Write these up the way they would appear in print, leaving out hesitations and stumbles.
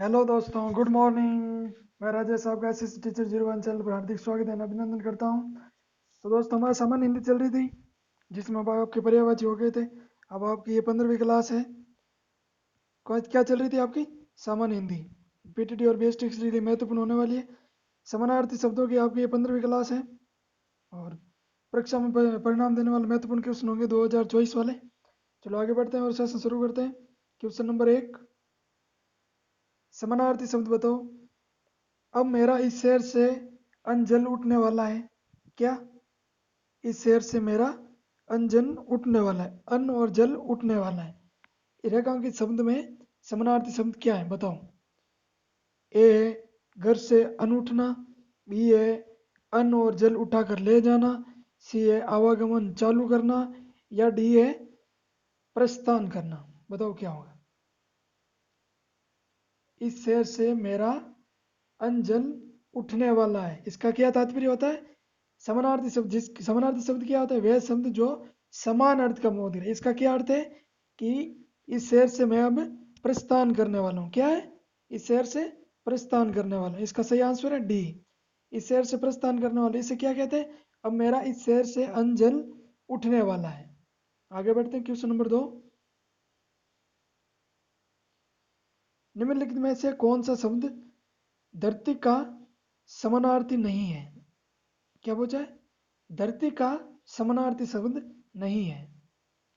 Hello दोस्तों, good morning. मैं राजेश, आपका एसएससी टीचर 01 चैनल पर हार्दिक स्वागत है, अभिनंदन करता हूं। तो दोस्तों, हमारी सामान्य हिंदी चल रही थी जिसमें अब आपके पर्यायवाची हो गए थे। अब आपकी ये 15वीं क्लास है। क्या चल रही थी आपकी? सामान्य हिंदी। पीटीटी और बीएसटी के लिए महत्वपूर्ण होने वाली है। समानार्थी शब्दों की आपकी ये 15वीं क्लास है और परीक्षा में परिणाम देने वाले महत्वपूर्ण क्वेश्चन होंगे 2024 वाले। चलो आगे बढ़ते हैं और सेशन शुरू करते हैं। क्वेश्चन नंबर 1, समानार्थी शब्द बताओ। अब मेरा इस शहर से अन्न जल उठने वाला है। क्या? इस शहर से मेरा अन्न उठने वाला है। अन्न और जल उठने वाला है। रेखांकित शब्द में समानार्थी शब्द क्या है बताओ। ए है घर से अन्न उठना, बी है अन्न और जल उठाकर ले जाना, सी है आवागमन चालू करना, या डी है प्रस्थान करना। बताओ क्या होगा। इस शहर से मेरा अन्न जल उठने वाला है, इसका क्या तात्पर्य होता है? समानार्थी शब्द, जिस समानार्थी शब्द क्या होता है? वह शब्द जो समान अर्थ का बोध है। इसका क्या अर्थ है कि इस शहर से मैं अब प्रस्थान करने वाला हूँ। क्या है? इस शहर से प्रस्थान करने वाला हूँ। इसका सही आंसर है डी, इस शहर से प्रस्थान करने वाला। इसे क्या कहते हैं? अब मेरा इस शहर से अन्न जल उठने वाला है। आगे बढ़ते हैं। क्वेश्चन नंबर 2, निम्नलिखित में से कौन सा शब्द धरती का समानार्थी नहीं है? क्या पूछा है? धरती का समानार्थी शब्द नहीं है।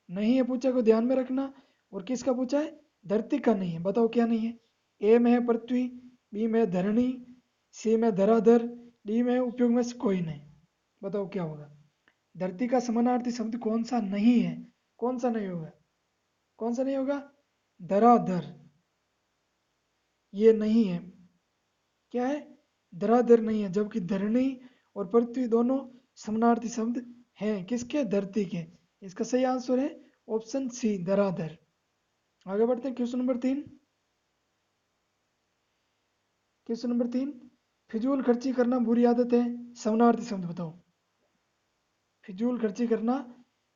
नहीं है पूछा को ध्यान में रखना। और किसका पूछा है? धरती का नहीं है। बताओ क्या नहीं है। ए में है पृथ्वी, बी में धरणी, सी में धराधर, डी में उपयोग में से कोई नहीं। बताओ क्या होगा। धरती का समानार्थी शब्द कौन सा नहीं है? कौन सा नहीं होगा? कौन सा नहीं होगा? धराधर, ये नहीं है। क्या है? धराधर नहीं है। जबकि धरणी और पृथ्वी दोनों समानार्थी शब्द हैं। किसके? धरती के। इसका सही आंसर है ऑप्शन सी, धराधर। आगे बढ़ते हैं। क्वेश्चन नंबर 3, फिजूल खर्ची करना बुरी आदत है। समानार्थी शब्द बताओ। फिजूल खर्ची करना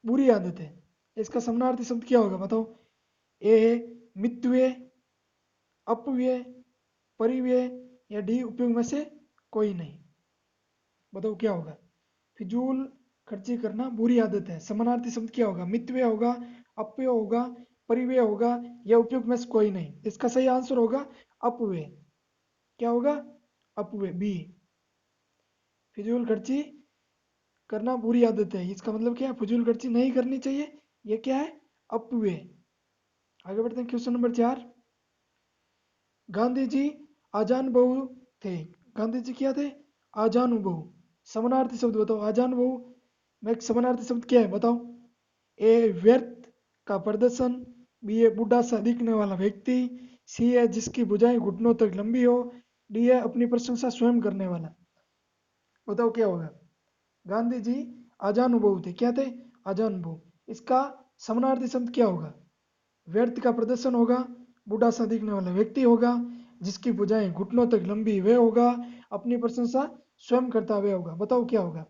बुरी आदत है, इसका समानार्थी शब्द क्या होगा बताओ। ए है मितव्यय, अपव्यय, परिव्यय, या डी उपयोग में से कोई नहीं। बताओ क्या होगा। फिजूल खर्ची करना बुरी आदत है, समानार्थी शब्द क्या होगा? मितव्यय होगा, अपव्यय होगा, परिव्यय होगा, या उपयोग में से कोई नहीं। इसका सही आंसर होगा अपव्यय। क्या होगा? अपव्यय, बी। फिजूल खर्ची करना बुरी आदत है, इसका मतलब क्या है? फिजूल खर्ची नहीं करनी चाहिए। ये क्या है? अपव्यय। आगे बढ़ते हैं। क्वेश्चन नंबर 4, गांधी जी आजानुभव थे। गांधी जी क्या थे? आजानुभव। समानार्थी शब्द बताओ। आजानुभव में एक समानार्थी शब्द क्या है बताओ। ए व्यर्थ का प्रदर्शन, बी है बूढ़ा सा दिखने वाला व्यक्ति, सी है जिसकी भुजाएं घुटनों तक लंबी हो, डी है अपनी प्रशंसा स्वयं करने वाला। बताओ क्या होगा। गांधी जी आजानुभव थे। क्या थे? आजानुभव। इसका समानार्थी शब्द क्या होगा? व्यर्थ का प्रदर्शन होगा, बूढ़ा सा दिखने वाला व्यक्ति होगा, जिसकी भुजाएं घुटनों तक लंबी वे होगा, अपनी प्रशंसा स्वयं करता हुआ होगा। बताओ क्या होगा।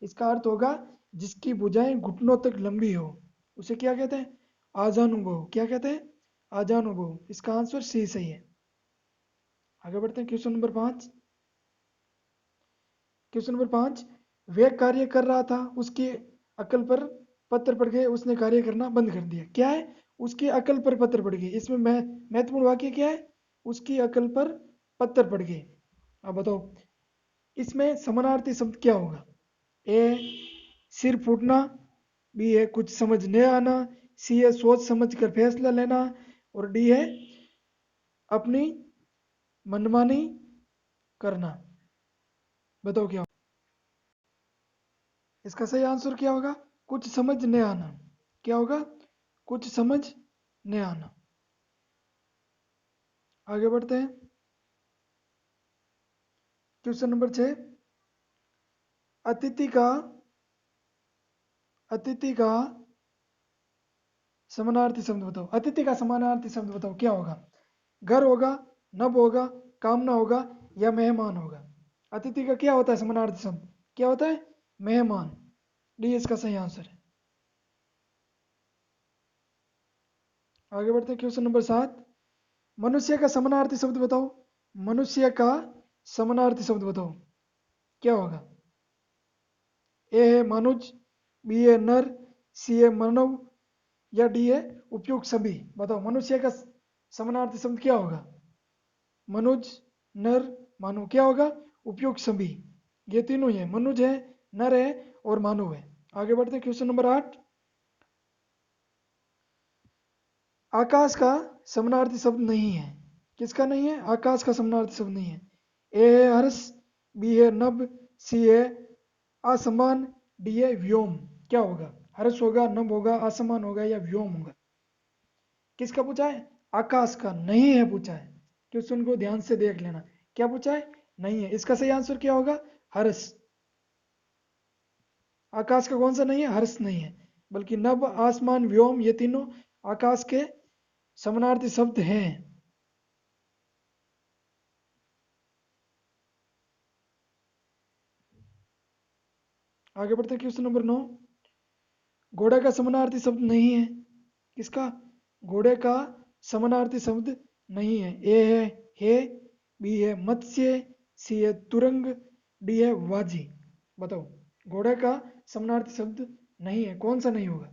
इसका अर्थ होगा जिसकी भुजाएं घुटनों तक लंबी हो, उसे क्या कहते हैं? आजानुभव। क्या कहते हैं? आजानुभव। इसका आंसर सी सही है। आगे बढ़ते हैं। क्वेश्चन नंबर 5, वह कार्य कर रहा था, उसकी अकल पर पत्थर पड़ गए, उसने कार्य करना बंद कर दिया। क्या है? उसकी अकल पर पत्थर पड़ गए। इसमें महत्वपूर्ण वाक्य क्या है? उसकी अकल पर पत्थर पड़ गए। अब बताओ इसमें समानार्थी शब्द क्या होगा। ए सिर फूटना, बी है कुछ समझ न आना, सी है सोच समझ कर फैसला लेना, और डी है अपनी मनमानी करना। बताओ क्या होगा। इसका सही आंसर क्या होगा? कुछ समझ न आना। क्या होगा? कुछ समझ न आना। आगे बढ़ते हैं। क्वेश्चन नंबर 6, अतिथि का अतिथि का समानार्थी शब्द बताओ। अतिथि का समानार्थी शब्द बताओ क्या होगा। घर होगा, नभ होगा, कामना होगा, या मेहमान होगा। अतिथि का क्या होता है समानार्थी शब्द? क्या होता है? मेहमान। डी इसका सही आंसर है। आगे बढ़ते हैं। क्वेश्चन नंबर 7, मनुष्य का समानार्थी शब्द बताओ। मनुष्य का समानार्थी शब्द बताओ क्या होगा। ए है मनुज, बी है नर, सी है मानव, या डी है उपयुक्त सभी। बताओ मनुष्य का समानार्थी शब्द क्या होगा। मनुज, नर, मानव, क्या होगा उपयुक्त सभी। ये तीनों ही है, मनुज है, नर है और मानव है। आगे बढ़ते हैं क्वेश्चन नंबर 8। आकाश का समानार्थी शब्द नहीं है। किसका नहीं है। आकाश का समानार्थी शब्द नहीं है। ए है हर्ष, बी है नभ, सी है असमान, डी है व्योम। क्या होगा। हर्ष होगा, नभ होगा, असमान होगा या व्योम होगा। किसका पूछा है। आकाश का नहीं है पूछा है। क्वेश्चन को ध्यान से देख लेना। क्या पूछा है। नहीं है। इसका सही आंसर क्या होगा। हर्ष। आकाश का कौन सा नहीं है। हर्ष नहीं है, बल्कि नभ, आसमान, व्योम ये तीनों आकाश के समानार्थी शब्द हैं। आगे बढ़ते हैं क्वेश्चन नंबर 9। घोड़े का समानार्थी शब्द नहीं है। किसका। घोड़े का समानार्थी शब्द नहीं है। ए है, बी है मत्स्य, सी है तुरंग, डी है वाजी। बताओ घोड़े का समानार्थी शब्द नहीं है, कौन सा नहीं होगा।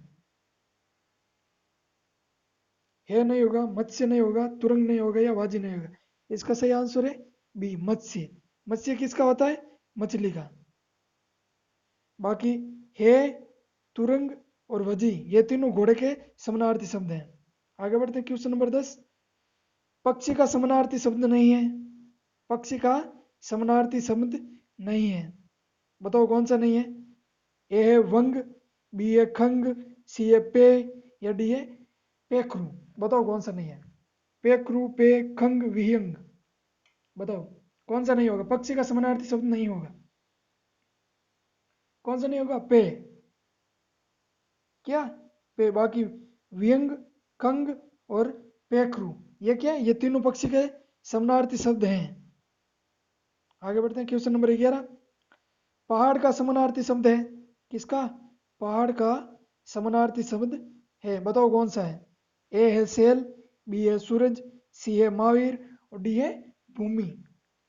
है नहीं होगा, मत्स्य नहीं होगा, तुरंग नहीं होगा या वाजी नहीं होगा। इसका सही आंसर है बी मत्स्य। मत्स्य किसका होता है। मछली का। बाकी हे, तुरंग और वजी ये तीनों घोड़े के समानार्थी शब्द हैं। आगे बढ़ते हैं क्वेश्चन नंबर 10। पक्षी का समानार्थी शब्द नहीं है। पक्षी का समानार्थी शब्द नहीं है। बताओ कौन सा नहीं है। ए है वंग, बी है खंग, सी है पे या डी है पेखरू। बताओ कौन सा नहीं है। पेखरू, पे, खंग, विहंग। बताओ कौन सा नहीं होगा। पक्षी का समानार्थी शब्द नहीं होगा। कौन सा नहीं होगा। पे। क्या। पे। बाकी व्यंग, खंग और पेखरू ये क्या है। ये तीनों पक्षी के समानार्थी शब्द हैं। आगे बढ़ते हैं क्वेश्चन नंबर 11। पहाड़ का समानार्थी शब्द है। किसका। पहाड़ का समानार्थी शब्द है। बताओ कौन सा है। ए है सेल, बी है सूरज, सी है महावीर और डी है भूमि।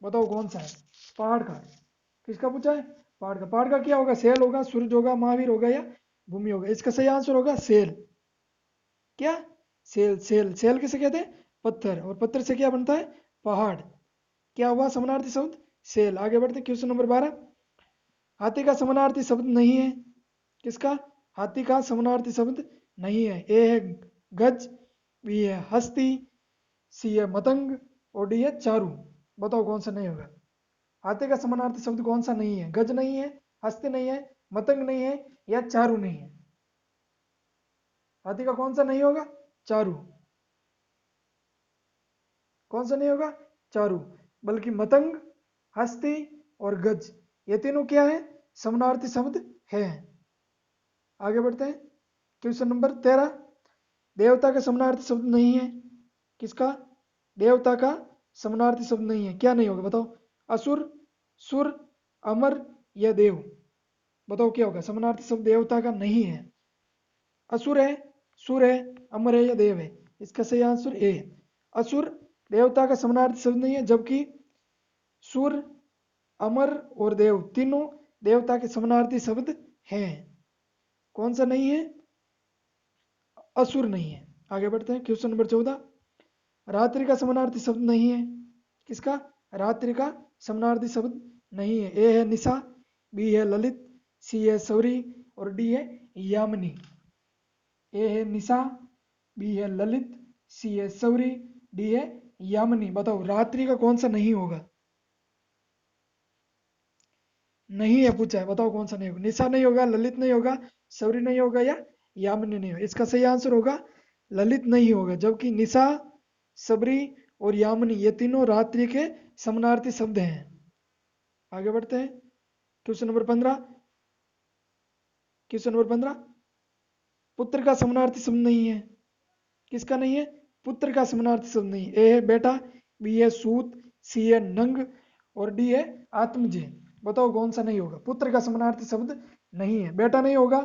बताओ कौन सा है। पहाड़ का। किसका पूछा है। पहाड़ का। पहाड़ का क्या होगा। सेल होगा, सूरज होगा, महावीर होगा या भूमि होगा। इसका सही आंसर होगा सेल। क्या। सेल। सेल। सेल किसे कहते हैं। पत्थर। और पत्थर से क्या बनता है। पहाड़। क्या हुआ समानार्थी शब्द सेल। आगे बढ़ते क्वेश्चन नंबर 12। हाथी का समानार्थी शब्द नहीं है। किसका। हाथी का समानार्थी शब्द नहीं है। ए है गज, बी है हस्ती, सी है मतंग और डी है चारू। बताओ कौन सा नहीं होगा। हाथी का समानार्थी शब्द कौन सा नहीं है। गज नहीं है, हस्ती नहीं है, मतंग नहीं है या चारू नहीं है। हाथी का कौन सा नहीं होगा। चारू। कौन सा नहीं होगा। चारू। बल्कि मतंग, हस्ती और गज ये तीनों क्या है समानार्थी शब्द है। आगे बढ़ते हैं क्वेश्चन नंबर 13। देवता का समानार्थी शब्द नहीं है। किसका। देवता का समानार्थी शब्द नहीं है। क्या नहीं होगा बताओ। असुर, सुर, अमर या देव। बताओ क्या होगा। समानार्थी शब्द देवता का नहीं है। असुर है, सुर है, अमर है या देव है। इसका सही आंसर ए है। असुर देवता का समानार्थी शब्द नहीं है, जबकि सुर, अमर और देव तीनों देवता के समानार्थी शब्द हैं। कौन सा नहीं है। असुर नहीं है। आगे बढ़ते हैं क्वेश्चन नंबर 14। रात्रि का समानार्थी शब्द नहीं है। किसका। रात्रि का समानार्थी शब्द नहीं है। ए है निशा, बी है ललित, सी है सौरी और डी है यामिनी। ए है निशा, बी है ललित, सी है सौरी, डी है यामिनी। बताओ रात्रि का कौन सा नहीं होगा। नहीं है पूछा है। बताओ कौन सा नहीं होगा। निशा नहीं होगा, ललित नहीं होगा, सौरी नहीं होगा या यामिनी नहीं होगा। इसका सही आंसर होगा ललित नहीं होगा, जबकि निशा, सबरी और यामिनी ये तीनों रात्रि के समानार्थी शब्द हैं। आगे बढ़ते हैं क्वेश्चन नंबर 15। Question number 15। पुत्र का समानार्थी शब्द नहीं है। किसका नहीं है। पुत्र का समानार्थी शब्द नहीं है। ए है बेटा, बी है सूत, सी है नंग और डी है आत्मजे। बताओ कौन सा नहीं होगा। पुत्र का समानार्थी शब्द नहीं है। बेटा नहीं होगा,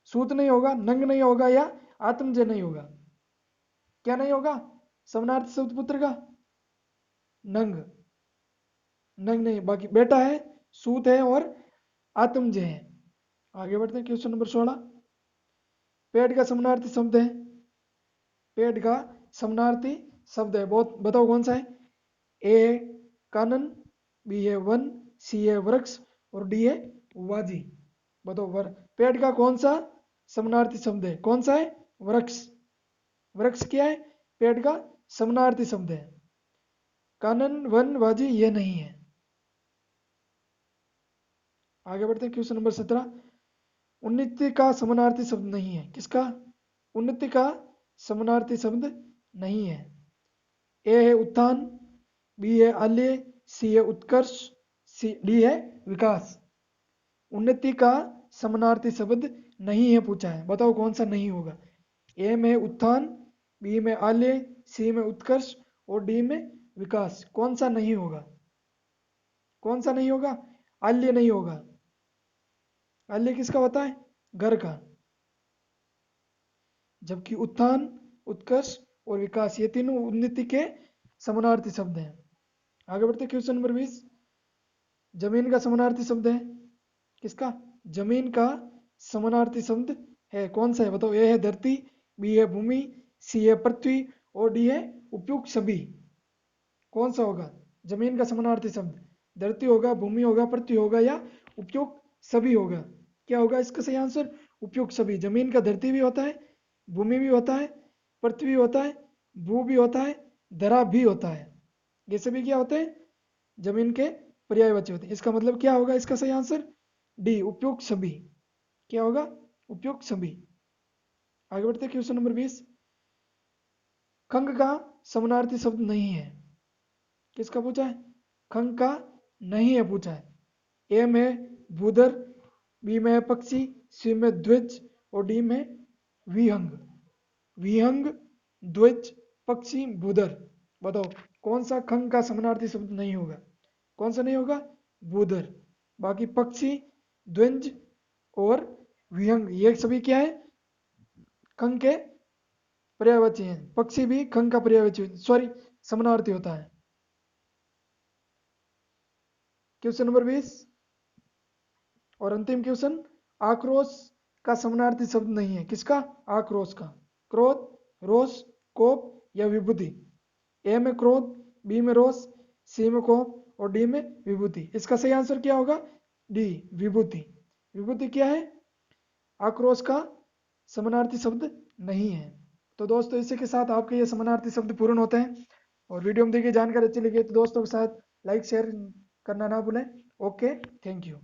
सूत नहीं होगा, नंग नहीं होगा या आत्मजे नहीं होगा। क्या नहीं होगा। समानार्थी शब्द पुत्र का नंग, नंग नहीं, बाकी बेटा है, सूत है और आत्मज है। आगे बढ़ते हैं क्वेश्चन नंबर 16। पेट का समानार्थी शब्द है, पेट का समानार्थी शब्द है, बहुत बताओ कौन सा है। ए है कानन, बी है वन, सी है वृक्ष और डी है वाजी। बताओ पेट का कौन सा समानार्थी शब्द है, कौन सा है, वृक्ष। वृक्ष क्या है, पेट का समानार्थी शब्द है। कानन वन वाजी ये नहीं है। आगे बढ़ते हैं क्वेश्चन नंबर 17। उन्नति का समानार्थी शब्द नहीं है, किसका, उन्नति का समानार्थी शब्द नहीं है। ए है उत्थान, बी है आल्य, सी है उत्कर्ष, डी है विकास। उन्नति का समानार्थी शब्द नहीं है पूछा है, बताओ कौन सा नहीं होगा। ए में उत्थान, बी में आल्य, सी में उत्कर्ष और डी में विकास। कौन सा नहीं होगा, कौन सा नहीं होगा, आल्य नहीं होगा। आल्य किसका होता है, घर का। जबकि उत्थान, उत्कर्ष और विकास ये तीनों उन्नति के समानार्थी शब्द हैं। आगे बढ़ते क्वेश्चन नंबर 20। जमीन का समानार्थी शब्द है, किसका, जमीन का समानार्थी शब्द है, कौन सा है बताओ। ए है धरती, बी है भूमि, सी है पृथ्वी और डी है उपयुक्त सभी। कौन सा होगा जमीन का समानार्थी शब्द, धरती होगा, भूमि होगा, पृथ्वी होगा या उपयुक्त सभी होगा। क्या होगा इसका सही आंसर, उपयुक्त सभी। जमीन का धरती भी होता है, भूमि भी होता है, पृथ्वी भी होता है, भू भी होता है, धरा भी होता है। ये सभी क्या होते हैं, जमीन के पर्यायवाची होते हैं। इसका मतलब क्या होगा इसका सही आंसर, डी उपयुक्त सभी। क्या होगा, उपयुक्त सभी। आगे बढ़ते हैं क्वेश्चन नंबर 20। खंग का समानार्थी शब्द नहीं है, किसका पूछा है, खंग का नहीं है पूछा है। ए में भूधर, बी में पक्षी, सी में ध्वज और डी में विहंग। विहंग, ध्वज, पक्षी, भूधर। बताओ कौन सा खंग का समानार्थी शब्द नहीं होगा, कौन सा नहीं होगा, भूधर। बाकी पक्षी, ध्वज और विहंग ये सभी क्या है, खंग के पर्यायवाची हैं। पक्षी भी खंग का पर्यायवाची, सॉरी समानार्थी होता है। क्वेश्चन नंबर 20 और अंतिम क्वेश्चन। आक्रोश का समानार्थी शब्द नहीं है, किसका, आक्रोश का। क्रोध, रोष, कोप या विभूति। ए में क्रोध, बी में रोष, सी में कोप और डी में विभूति। इसका सही आंसर क्या होगा, डी विभूति। विभूति क्या है, आक्रोश का समानार्थी शब्द नहीं है। तो दोस्तों इसी के साथ आपके ये समानार्थी शब्द पूर्ण होते हैं। और वीडियो में देखिए जानकारी अच्छी लगी तो दोस्तों के साथ लाइक शेयर करना ना भूलें। Okay, thank you.